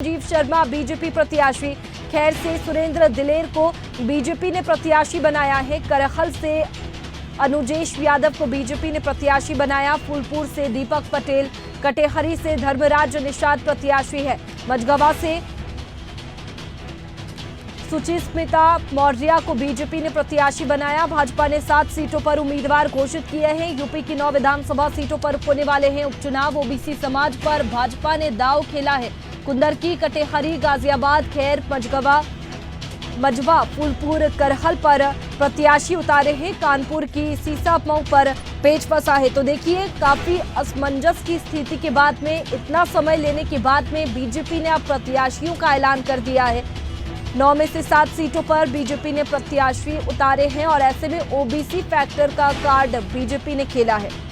Rajiv Sharma BJP प्रत्याशी। खैर से सुरेंद्र दिलेर को बीजेपी ने प्रत्याशी बनाया है। करहल से अनुजेश यादव को बीजेपी ने प्रत्याशी बनाया। फूलपुर से दीपक पटेल, कटेहरी से धर्मराज निषाद प्रत्याशी है। मझगवा से सुचिस्मिता मौर्य को बीजेपी ने प्रत्याशी बनाया। भाजपा ने 7 सीटों पर उम्मीदवार घोषित किए हैं। यूपी की 9 विधानसभा सीटों पर होने वाले हैं उपचुनाव। ओबीसी समाज पर भाजपा ने दांव खेला है। कुंदरकी, कटेहरी, गाजियाबाद, खैर, मझवा, फूलपुर, करहल पर प्रत्याशी उतारे हैं। कानपुर की सीसामऊ पर पेच फंसा है। तो देखिए, काफी असमंजस की स्थिति के बाद में, इतना समय लेने के बाद में बीजेपी ने अब प्रत्याशियों का ऐलान कर दिया है। 9 में से 7 सीटों पर बीजेपी ने प्रत्याशी उतारे हैं और ऐसे में ओबीसी फैक्टर का कार्ड बीजेपी ने खेला है।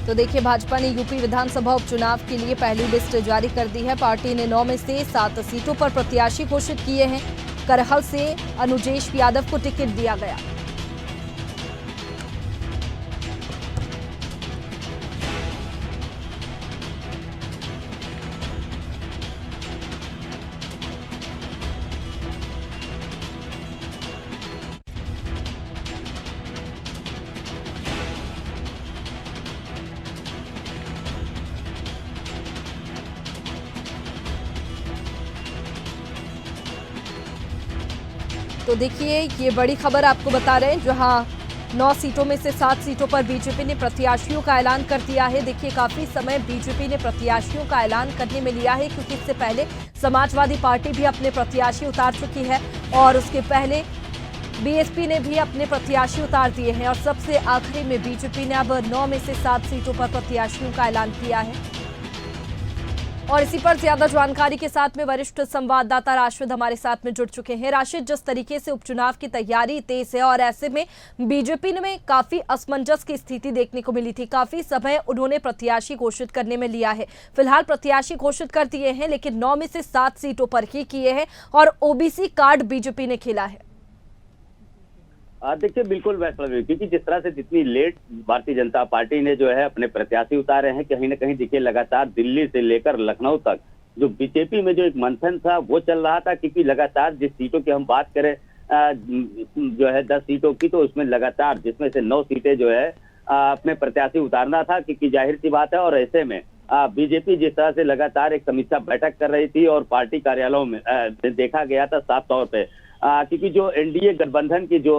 तो देखिए, भाजपा ने यूपी विधानसभा उपचुनाव के लिए पहली लिस्ट जारी कर दी है। पार्टी ने 9 में से 7 सीटों पर प्रत्याशी घोषित किए हैं। करहल से अनुजेश यादव को टिकट दिया गया। तो देखिए, ये बड़ी खबर आपको बता रहे हैं, जहां 9 सीटों में से 7 सीटों पर बीजेपी ने प्रत्याशियों का ऐलान कर दिया है। देखिए, काफी समय बीजेपी ने प्रत्याशियों का ऐलान करने में लिया है, क्योंकि इससे पहले समाजवादी पार्टी भी अपने प्रत्याशी उतार चुकी है और उसके पहले बीएसपी ने भी अपने प्रत्याशी उतार दिए हैं और सबसे आखिरी में बीजेपी ने अब 9 में से 7 सीटों पर प्रत्याशियों का ऐलान किया है। और इसी पर ज्यादा जानकारी के साथ में वरिष्ठ संवाददाता राशिद हमारे साथ में जुड़ चुके हैं। राशिद, जिस तरीके से उपचुनाव की तैयारी तेज है और ऐसे में बीजेपी में काफी असमंजस की स्थिति देखने को मिली थी, काफी समय उन्होंने प्रत्याशी घोषित करने में लिया है। फिलहाल प्रत्याशी घोषित कर दिए हैं, लेकिन 9 में से 7 सीटों पर ही किए हैं और ओबीसी कार्ड बीजेपी ने खेला है। देखिए, बिल्कुल वैष्णवी, क्योंकि जिस तरह से जितनी लेट भारतीय जनता पार्टी ने जो है अपने प्रत्याशी उतारे हैं, कहीं ना कहीं देखिए लगातार दिल्ली से लेकर लखनऊ तक जो बीजेपी में जो एक मंथन था वो चल रहा था। क्योंकि लगातार जिस सीटों की हम बात करें जो है 10 सीटों की, तो उसमें लगातार जिसमें से 9 सीटें जो है अपने प्रत्याशी उतारना था, क्योंकि जाहिर सी बात है। और ऐसे में बीजेपी जिस तरह से लगातार एक समीक्षा बैठक कर रही थी और पार्टी कार्यालयों में देखा गया था साफ तौर पे, क्योंकि जो एनडीए गठबंधन की जो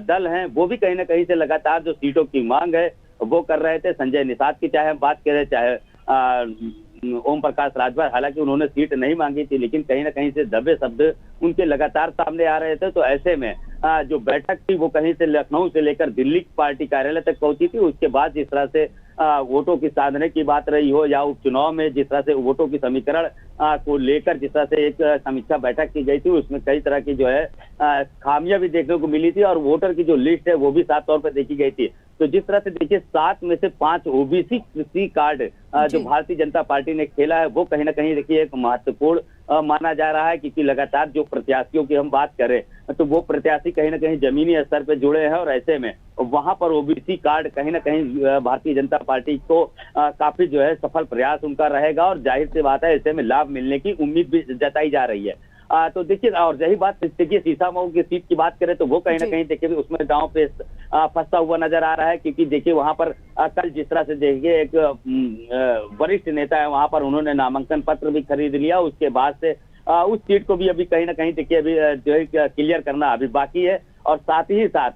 दल हैं वो भी कहीं ना कहीं से लगातार जो सीटों की मांग है वो कर रहे थे। संजय निषाद की चाहे हम बात करें, चाहे ओम प्रकाश राजभर, हालांकि उन्होंने सीट नहीं मांगी थी, लेकिन कहीं ना कहीं से दबे शब्द उनके लगातार सामने आ रहे थे। तो ऐसे में जो बैठक थी वो कहीं से लखनऊ से लेकर दिल्ली पार्टी कार्यालय तक पहुंची थी। उसके बाद जिस तरह से वोटों की साधने की बात रही हो या उपचुनाव में जिस तरह से वोटों की समीकरण को लेकर जिस तरह से एक समीक्षा बैठक की गई थी, उसमें कई तरह की जो है खामियां भी देखने को मिली थी और वोटर की जो लिस्ट है वो भी साफ तौर पर देखी गई थी। तो जिस तरह से देखिए 7 में से 5 ओबीसी कार्ड जो भारतीय जनता पार्टी ने खेला है वो कहीं ना कहीं देखिए एक महत्वपूर्ण माना जा रहा है, क्योंकि लगातार जो प्रत्याशियों की हम बात करें तो वो प्रत्याशी कहीं ना कहीं जमीनी स्तर पे जुड़े हैं और ऐसे में वहां पर ओबीसी कार्ड कहीं ना कहीं भारतीय जनता पार्टी को काफी जो है सफल प्रयास उनका रहेगा और जाहिर सी बात है ऐसे में लाभ मिलने की उम्मीद भी जताई जा रही है। तो देखिए, और यही बात देखिए सीसामऊ की सीट की बात करें तो वो कहीं ना कहीं देखिए उसमें दांव पे फंसा हुआ नजर आ रहा है, क्योंकि देखिए वहां पर कल जिस तरह से देखिए एक वरिष्ठ नेता है वहां पर उन्होंने नामांकन पत्र भी खरीद लिया। उसके बाद से उस सीट को भी अभी कहीं ना कहीं देखिए अभी जो है क्लियर करना अभी बाकी है। और साथ ही साथ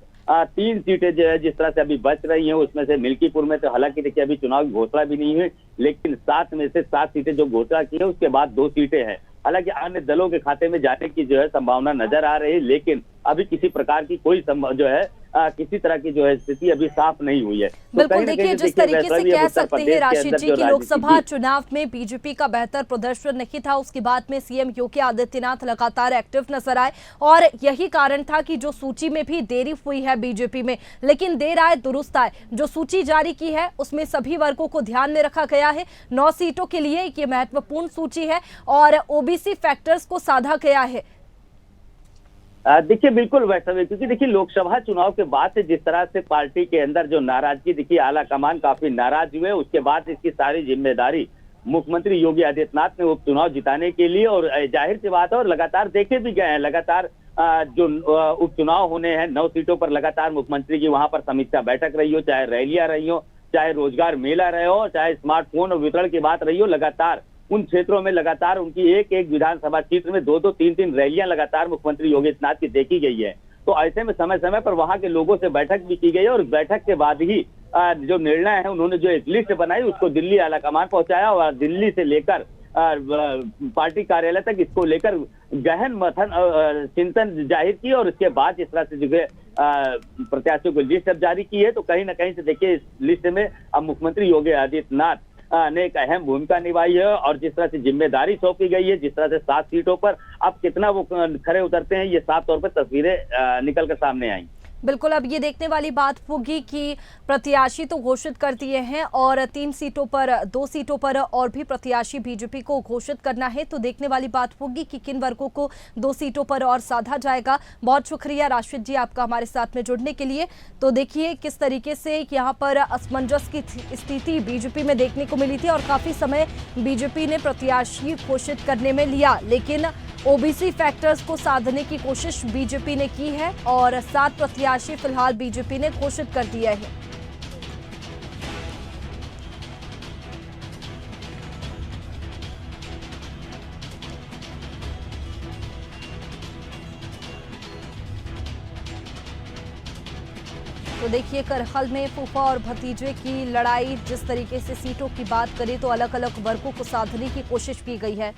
3 सीटें जो है जिस तरह से अभी बच रही हैं, उसमें से मिल्कीपुर में तो हालांकि देखिए अभी चुनाव की घोषणा भी नहीं हुई, लेकिन 7 में से 7 सीटें जो घोषणा की है उसके बाद 2 सीटें हैं। हालांकि अन्य दलों के खाते में जाने की जो है संभावना नजर आ रही है, लेकिन अभी किसी प्रकार की कोई जो है किसी तरह की जो है स्थिति अभी साफ नहीं हुई है। बिल्कुल, देखिए जिस तरीके से कह सकते हैं राशिद जी की लोकसभा चुनाव में बीजेपी का बेहतर प्रदर्शन नहीं था, उसके बाद में सीएम योगी आदित्यनाथ लगातार एक्टिव नजर आए और यही कारण था कि जो सूची में भी देरी हुई है बीजेपी में, लेकिन देर आए दुरुस्त आए। जो सूची जारी की है उसमें सभी वर्गों को ध्यान में रखा गया है। 9 सीटों के लिए ये महत्वपूर्ण सूची है और ओबीसी फैक्टर्स को साधा गया है। देखिए बिल्कुल वैसा, क्योंकि देखिए लोकसभा चुनाव के बाद से जिस तरह से पार्टी के अंदर जो नाराजगी दिखी, आला कमान काफी नाराज हुए, उसके बाद इसकी सारी जिम्मेदारी मुख्यमंत्री योगी आदित्यनाथ ने उपचुनाव जिताने के लिए, और जाहिर सी बात है और लगातार देखे भी गए हैं, लगातार जो उपचुनाव होने हैं 9 सीटों पर लगातार मुख्यमंत्री की वहां पर समीक्षा बैठक रही हो, चाहे रैलियां रही हो, चाहे रोजगार मेला रहे हो, चाहे स्मार्टफोन और वितरण की बात रही हो, लगातार उन क्षेत्रों में लगातार उनकी एक एक विधानसभा क्षेत्र में 2-2, 3-3 रैलियां लगातार मुख्यमंत्री योगी आदित्यनाथ की देखी गई है। तो ऐसे में समय समय पर वहां के लोगों से बैठक भी की गई है, और बैठक के बाद ही जो निर्णय है, उन्होंने जो एक लिस्ट बनाई उसको दिल्ली आलाकमान पहुंचाया, और दिल्ली से लेकर पार्टी कार्यालय तक इसको लेकर गहन मंथन चिंतन जाहिर की, और इसके बाद जिस तरह से जो है प्रत्याशियों को लिस्ट अब जारी की है, तो कहीं ना कहीं से देखिए इस लिस्ट में अब मुख्यमंत्री योगी आदित्यनाथ ने एक अहम भूमिका निभाई है, और जिस तरह से जिम्मेदारी सौंपी गई है, जिस तरह से 7 सीटों पर अब कितना वो खरे उतरते हैं, ये साफ तौर पर तस्वीरें निकल कर सामने आई। बिल्कुल, अब ये देखने वाली बात होगी कि प्रत्याशी तो घोषित कर दिए हैं और 3 सीटों पर 2 सीटों पर और भी प्रत्याशी बीजेपी को घोषित करना है, तो देखने वाली बात होगी कि किन वर्गों को 2 सीटों पर और साधा जाएगा। बहुत शुक्रिया राशिद जी आपका हमारे साथ में जुड़ने के लिए। तो देखिए किस तरीके से यहाँ पर असमंजस की स्थिति बीजेपी में देखने को मिली थी, और काफी समय बीजेपी ने प्रत्याशी घोषित करने में लिया, लेकिन ओबीसी फैक्टर्स को साधने की कोशिश बीजेपी ने की है और 7 प्रत्याशी फिलहाल बीजेपी ने घोषित कर दिया है। तो देखिए करहल में फूफा और भतीजे की लड़ाई, जिस तरीके से सीटों की बात करें तो अलग अलग वर्गों को साधने की कोशिश की गई है।